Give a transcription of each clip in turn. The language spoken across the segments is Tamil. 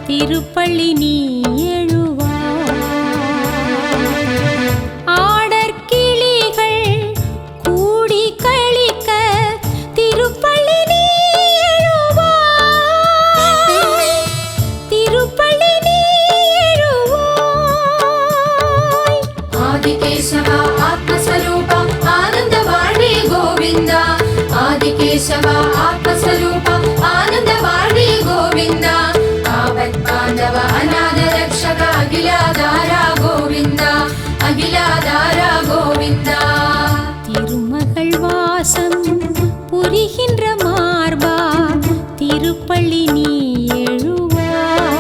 திருப்பள்ளி நீ எழுவாய். ஆடற்கிளிகள் கூடி களிக்க திருப்பள்ளி நீ எழுவாய். திருப்பள்ளி நீ எழுவாய். ஆதிகேசவா ஆத்மஸ்வரூபா ஆனந்த வாழ்வே கோவிந்தா. ஆதிகேசவா ஆத்மஸ்வரூபா ஆனந்த வாழ்வே கோவிந்தா. ஆபத்பாந்தவ அநாத ரக்ஷக அகிலாதாரா கோவிந்தா. அகிலாதாரா கோவிந்தா. திருமகள் வாசம் புரிகின்ற மார்பா திருப்பள்ளி நீ எழுவாய்.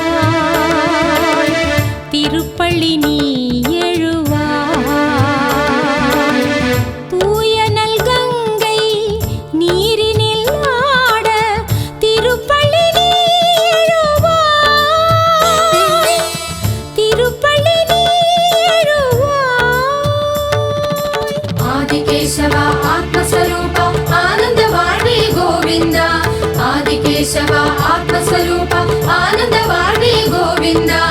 திருப்பள்ளி நீ எழுவாய். தூய நல் கங்கை நீரினில் ஆட திருப்பள்ளி நீ எழுவாய். திருப்பள்ளி நீ எழுவாய். ஆதிகேசவா ஆத்மஸ்வரூபா ஆனந்த வாழ்வே கோவிந்தா. ஆதிகேசவா ஆத்மஸ்வரூபா ஆனந்த வாழ்வே கோவிந்தா.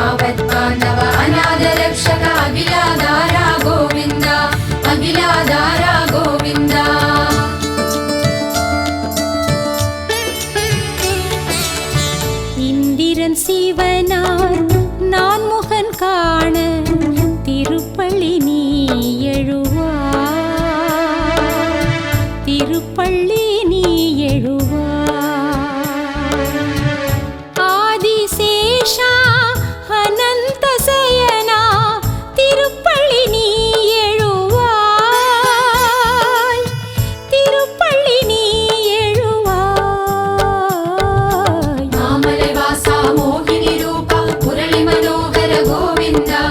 ஆபத்பாந்தவ அநாத ரக்ஷக அகிலாதாரா கோவிந்தா. அகிலாதாரா கோவிந்தா. இந்திரன் சிவனார் நான் முகன் காண திருப்பள்ளி நீ எழுவாய். திருப்பள்ளி நீ எழுவாய். ஆதிசேஷா அனந்த சயனா திருப்பள்ளி நீ எழுவாய். திருப்பள்ளி நீ எழுவாய். மாமலை வாசா மோகினி ரூபா முரளி மனோகர கோவிந்தா.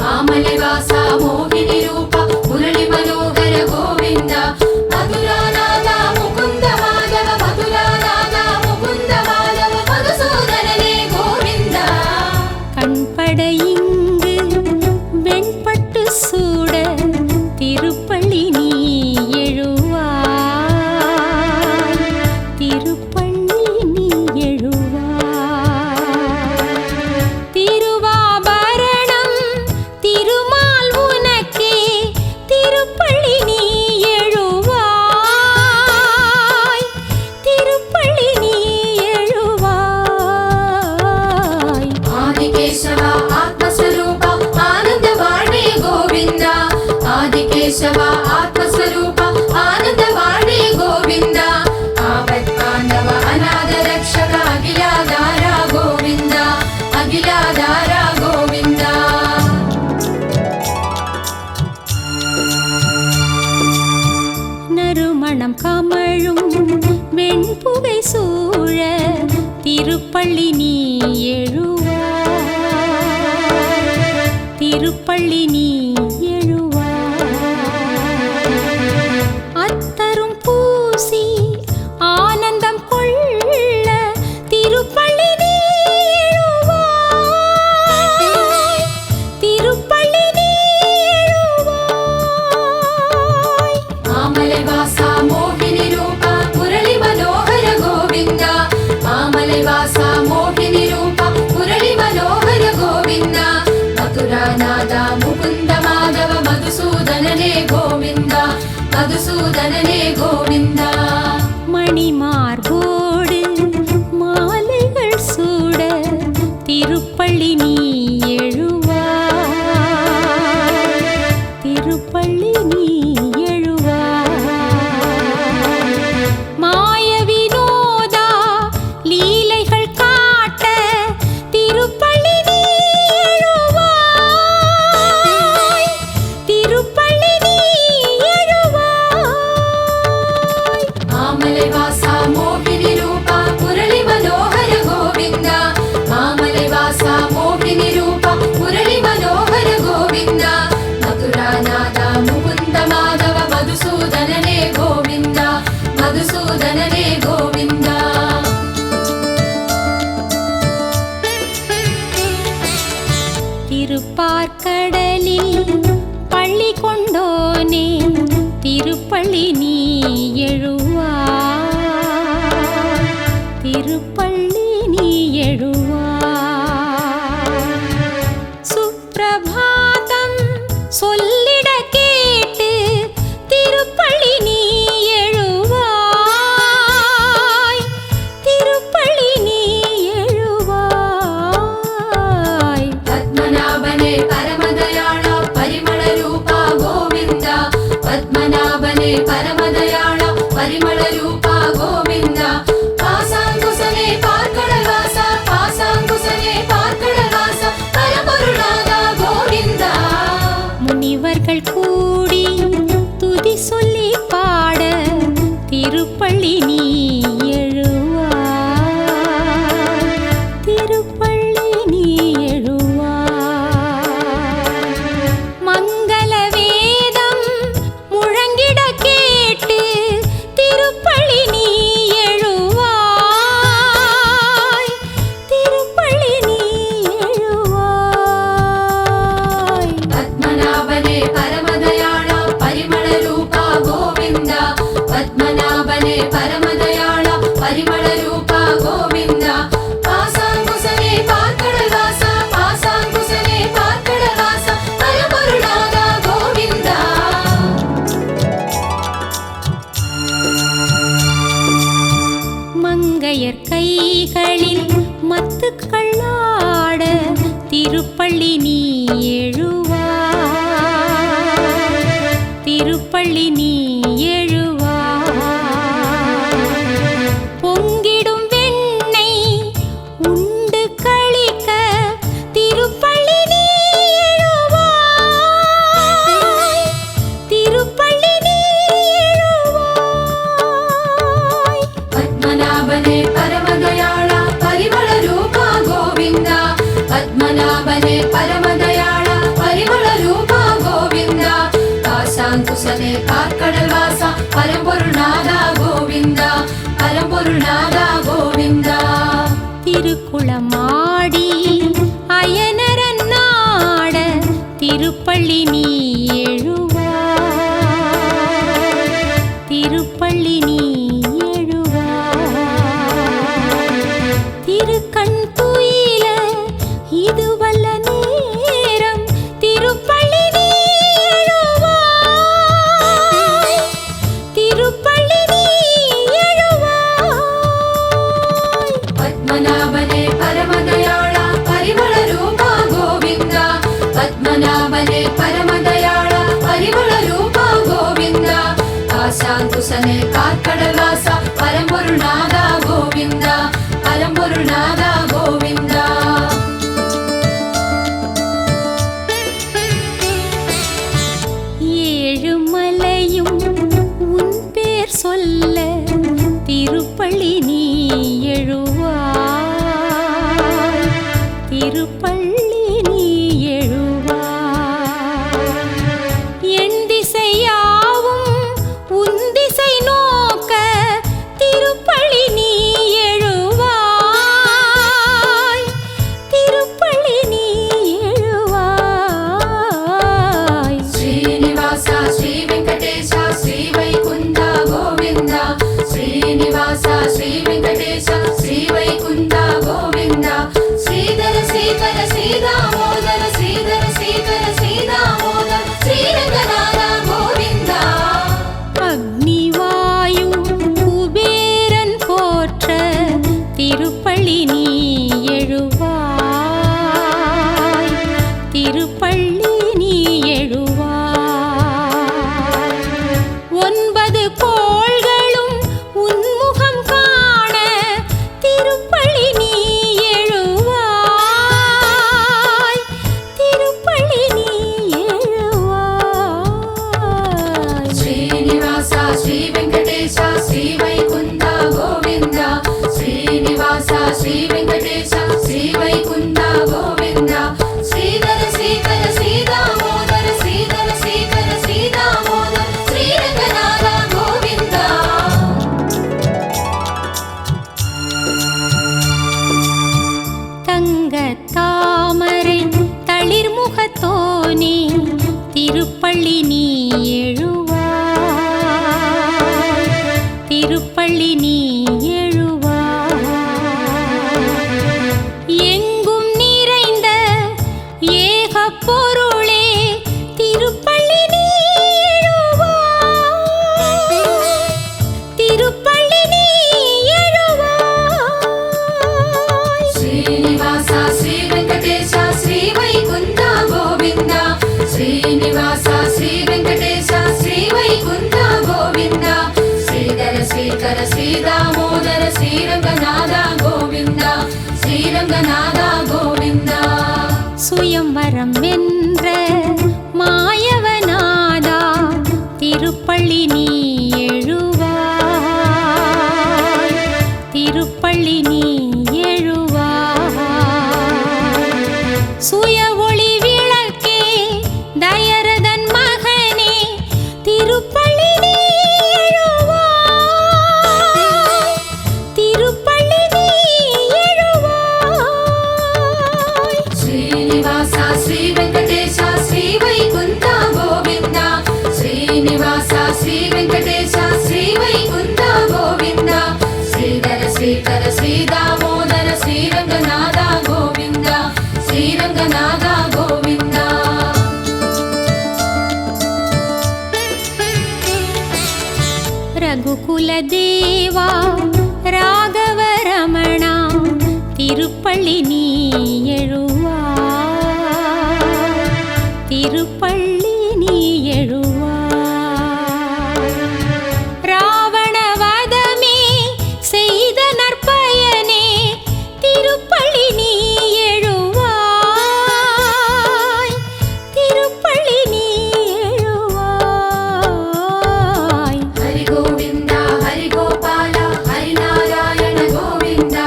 மாமலை வாசா மோகினி ரூபா முரளி மனோகர கோவிந்தா. மதுராநாதா முகுந்த மாதவ மதுராநாதா முகுந்த மாதவ மதுசூதனனே கோவிந்தா. கண்பட இங்கு வெண்பட்டு சூட திருப்பள்ளி நீ எழுவாய். திருப்பள்ளி நீ எழுவாய். திருவாபரணம் திருமால் உனக்கே திருப்பள்ளி நீ எழுவாய். திருப்பள்ளி நீ எழுவாய். ஆதிகேசவா ஆத்மஸ்வரூபா ஆனந்த வாழ்வே கோவிந்தா. ஆதிகேசவா ஆத்மஸ்வரூபா ஆனந்த வாழ்வே கோவிந்தா. ஆபத்பாந்தவ அநாத ரக்ஷக அகிலாதாரா கோவிந்தா. அகிலாதாரா கோவிந்தா. நறுமணம் கமழும் வெண்புகை சூழ திருப்பள்ளி நீ எழுவாய். திருப்பள்ளி நீ எழுவாய். அத்தரும் பூசி ஆனந்தம் கொள்ள திருப்பள்ளி நீ எழுவாய். திருப்பள்ளி நீ எழுவாய். மாமலை வாசா மோகினி ரூபா முரளி மனோகர கோவிந்தா. மாமலை வாசா மோகினி ரூபா முரளி மனோகர கோவிந்தா. மதுராநாதா முகுந்த மாதவ மதுசூதனனே கோவிந்தா. மதுசூதனனே கோவிந்தா. மணிமார்போடு மாலைகள் சூட திருப்பள்ளி நீ எழுவாய். திருப்பள்ளி நீ எழுவாய். மாய வினோதா லீலைகள் காட்ட திருப்பள்ளி நீ எழுவாய். திருப்பள்ளி நீ எழுவாய். மாமலை வாசா மோகினி ரூபா முரளி மனோகர கோவிந்தா. மாமலை வாசா மோகினி ரூபா முரளி மனோகர கோவிந்தா. மதுராநாதா முகுந்த மாதவ மதுசூதனனே கோவிந்தா. மதுசூதனனே கோவிந்தா. திருப்பார்கடலில் பள்ளி கொண்டோனே திருப்பள்ளி நீ எழுவாய். திருப்பள்ளி நீ எழுவாய். பரிமள ரூபா கோவிந்தா பாசாங்குசனே பார்க்கடல் வாசா பாசாங்குசனே பார்க்கடல் வாசா பரம்பொருளாதா கோவிந்தா முனிவர்கள் கூடி துதி சொல்லி பாட திருப்பள்ளி நீ எழுவாய் திருப்பள்ளி நீ எழுவாய் மங்கள வேதம் முழங்கிட கேட்டு திருப்பள்ளி நீ எழுவாய் திருப்பள்ளி நீ எழுவாய் பத்மநாபனே பரமதயாளா பரிமள ரூபா கோவிந்தா பத்மநாபனே பரமதயாளா பரிமள ரூபா கோவிந்தா பாசாங்குசனே பார்க்கடல் வாசா பாசாங்குசனே பார்க்கடல் வாசா பரம்பொருளாதா கோவிந்தா மங்கையர் கைகளில் மத்துக்கள்ளாட திருப்பள்ளி நீ எழுவாய் திருப்பள்ளி நீ எழுவாய் பொங்கிடும் வெண்ணெய் உண்டு களிக்க திருப்பள்ளி நீ எழுவாய் திருப்பள்ளி நீ எழுவாய் பத்மநாபனே பரமதயாளா பரிமள ரூபா கோவிந்தா பத்மநாபனே பரமதயாளா பரிமள ரூபா கோவிந்தா பாசாங்குசனே பார்க்கடல் வாசா பரம்பொருளாதா கோவிந்தா பரம்பொருளாதா கோவிந்தா திருக்குளமாடி அயனரன் நாட திருப்பள்ளி நீ எழுவாய் திருப்பள்ளி நீ எழுவாய் திருக்கண் துயில இது வல்ல நேரம் திருப்பள்ளி நீ எழுவாய் திருப்பள்ளி நீ எழுவாய் பத்மநாபனே பரமதயாளா பரிமள ரூபா கோவிந்தா பத்மநாபனே பரமதயாளா பரிமள ரூபா கோவிந்தா பாசாங்குசனே பார்க்கடல் வாசா பரம்பொருளாதா கோவிந்தா பரம்பொருளாதா கோவிந்தா ஏழுமலையும் உன் பேர் சொல்ல திருப்பள்ளி நீ எழுவாய் திருப்பள்ளி நீ எழுவாய் என் திசையாவும் உன் திசை நோக்க திருப்பள்ளி நீ எழுவாய் திருப்பள்ளி நீ எழுவாய் ஸ்ரீனிவாசா ஸ்ரீ வெங்கடேஷா ஸ்ரீ வைகுந்தா கோவிந்தா ஸ்ரீனிவாசா ஸ்ரீ வெங்கடேஷா ஸ்ரீ வைகுந்தா கோவிந்தா ஸ்ரீதர ஸ்ரீதர ஸ்ரீதாமோதர ஸ்ரீதர ஸ்ரீதர ஸ்ரீதாமோதர ஸ்ரீரங்கநாதா கோவிந்தா அக்னிவாயு குபேரன் போற்ற திருப்பள்ளி நீ எழுவாய் திருப்பள்ளி நீ எழுவாய் 9 கோள்களும் உன்முகம் காண திருப்பள்ளி நீ எழுவாய் శ్రీధర శ్రీదామోదర శ్రీరంగనాథ గోవింద శ్రీరంగనాథ గోవింద சுயம்வரம் வென்ற மாயவநாதா திருப்பள்ளி நீ எழுவாய், திருப்பள்ளி நீ எழுவாய். சுய ஒளி விளக்கே தயரதன் மகனே திருப்பள்ளி நீ எழுவாய், திருப்பள்ளி நீ எழுவாய். శ్రీనివాస శ్రీ వెంకటేశ శ్రీ వైకుంఠ గోవింద శ్రీనివాస శ్రీ వెంకటేశ శ్రీ వైకుంఠ గోవింద శ్రీధర శ్రీధర శ్రీదామోదర శ్రీరంగనాథ గోవింద శ్రీరంగనాథ గోవింద ரகுகுல தேவா ராகவ ரமணா திருப்பள்ளி நீ எழுவாய், திருப்பள்ளி நீ எழுவாய். ராவண வதமே செய்த நற்பயனே திருப்பள்ளி நீ எழுவாய், திருப்பள்ளி நீ எழுவாய். హరి గోవింద హరి గోపాల హరి నారాయణ గోవింద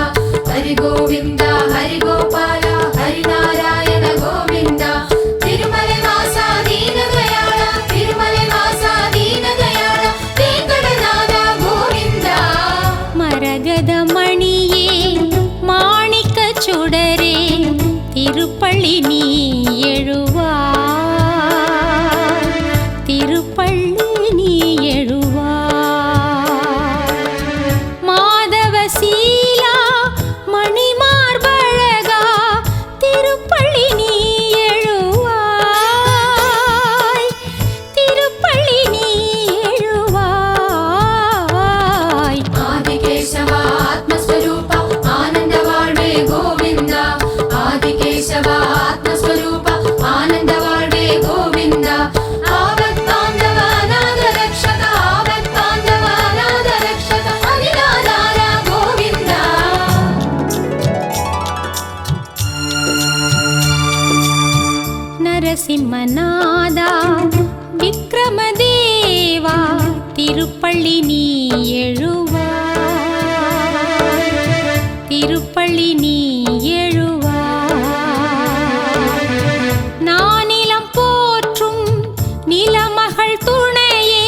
హరి గోవింద హరి గోపాల హరి నారాయణ గోవింద తిరుమల వాస దీన దయాళ తిరుమల వాస దీన దయాళ వెంకటనాథ గోవింద மரகத மணியே மாணிக்க சுடரே திருப்பள்ளி நீ எழுவாய், திருப்பள்ளி நீ எழுவாய். மாதவ சீலா மணிமார்பழகா திருப்பள்ளி நீ எழுவாய், திருப்பள்ளி நீ எழுவாய். ఆదికేశవ ఆత్మస్వరూప ఆనంద వాళ్వే గోవింద ఆదికేశవ ఆత్మస్వరూప ఆనంద వాళ్వే గోవింద ఆపత్తాండవ అనాథ రక్షక ఆపత్తాండవ అనాథ రక్షక అనిరాధార గోవింద நரசிம்மநாதா விக்ரமதேவா திருப்பள்ளி நீ எழுவாய், திருப்பள்ளி நீ எழுவாய். நானிலம் போற்றும் நிலமகள் துணையே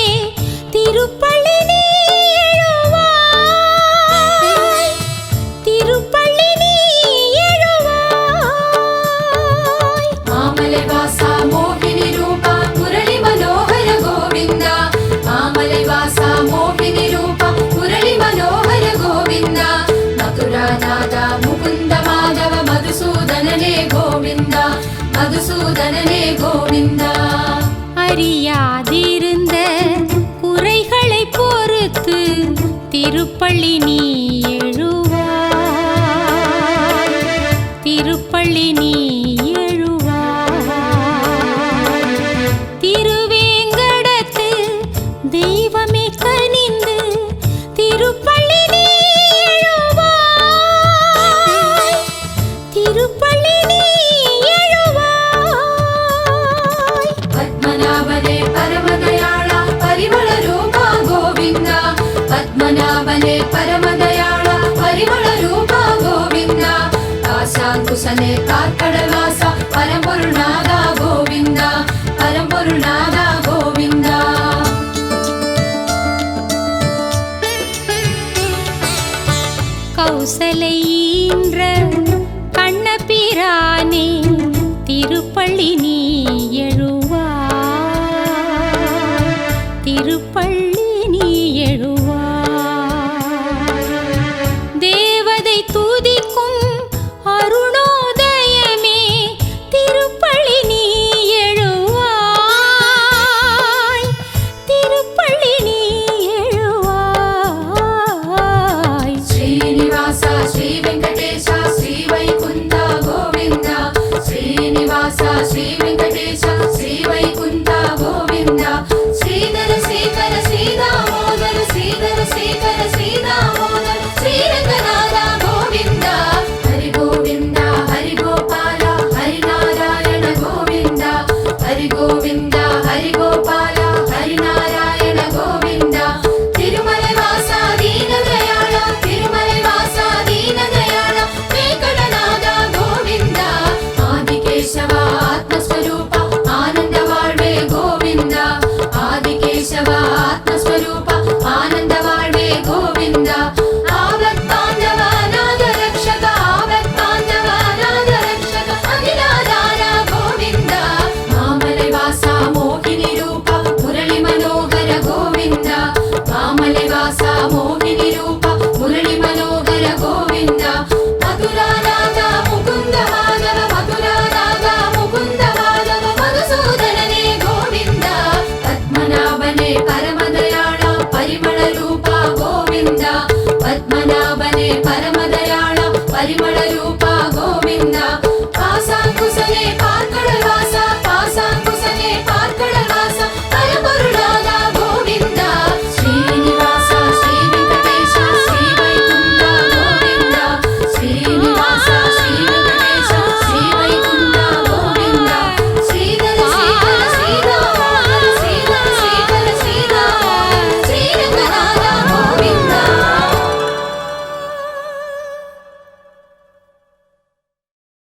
திருப்பள்ளி நீ எழுவாய், திருப்பள்ளி நீ எழுவாய். మామల వాస మోహిని రూప మురళి మనోహర గోవింద మామల వాస మోహిని రూప మురళి మనోహర గోవింద మధురానాథ ముకుంద మాధవ మధుసూదననే గోవింద మధుసూదననే గోవింద அறியாதிருந்த குறைகளை பொறுத்து திருப்பள்ளி நீ எழுவாய், திருப்பள்ளி நீ எழுவாய். திருவேங்கடத்து தெய்வமே கனிந்து திருப்பள்ளி நீ எழுவாய், திருப்பள்ளி நீ எழுவாய். పద్మనాభనే పరమదయాళ పరిమళ రూప గోవింద పద్మనాభనే పరమదయాళ పరిమళ రూప గోవింద కాశాంకుశనే కార్కడవాస పరమపురునాథ గోవింద పరమపురునాథ గోవింద கௌசலை ஈன்ற கண்ணபிரானே திருப்பள்ளி நீ எழுவாய்,